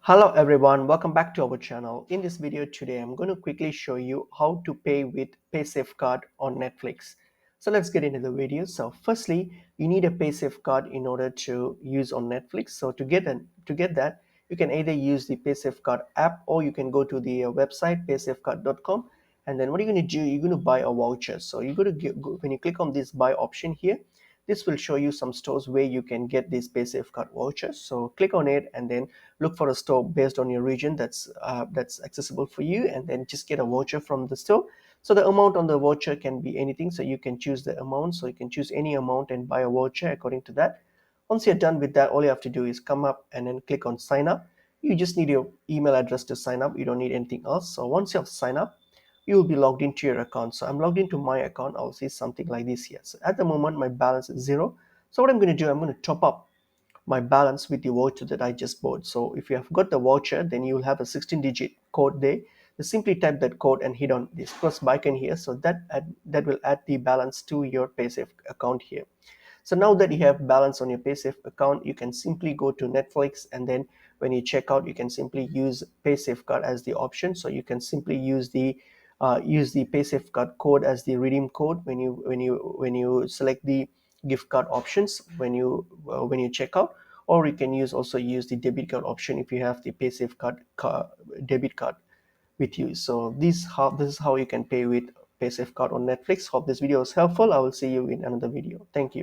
Hello everyone, welcome back to our channel. In this video today, I'm going to quickly show you how to pay with Paysafecard on Netflix. So let's get into the video. So firstly, you need a Paysafecard in order to use on Netflix. So to get that, you can either use the Paysafecard app or you can go to the website paysafecard.com, and then what you're going to do, you're going to buy a voucher. So you're going to when you click on this buy option here, this will show you some stores where you can get these Paysafecard vouchers. So click on it and then look for a store based on your region that's accessible for you, and then just get a voucher from the store. So the amount on the voucher can be anything, so you can choose the amount. So you can choose any amount and buy a voucher according to that. Once you're done with that, all you have to do is come up and then click on sign up. You just need your email address to sign up. You don't need anything else. So once you have signed up, you will be logged into your account. So I'm logged into my account. I'll see something like this here. So at the moment my balance is zero. So what I'm going to do, I'm going to top up my balance with the voucher that I just bought. So if you have got the voucher, then you will have a 16-digit code there. You simply type that code and hit on this plus icon here. So that will add the balance to your Paysafe account here. So now that you have balance on your Paysafe account, you can simply go to Netflix, and then when you check out, you can simply use Paysafecard as the option. So you can simply use the Paysafecard code as the redeem code when you select the gift card options when you check out, or you can also use the debit card option if you have the Paysafecard debit card with you. So this is how you can pay with Paysafecard on Netflix. Hope this video was helpful. I will see you in another video. Thank you.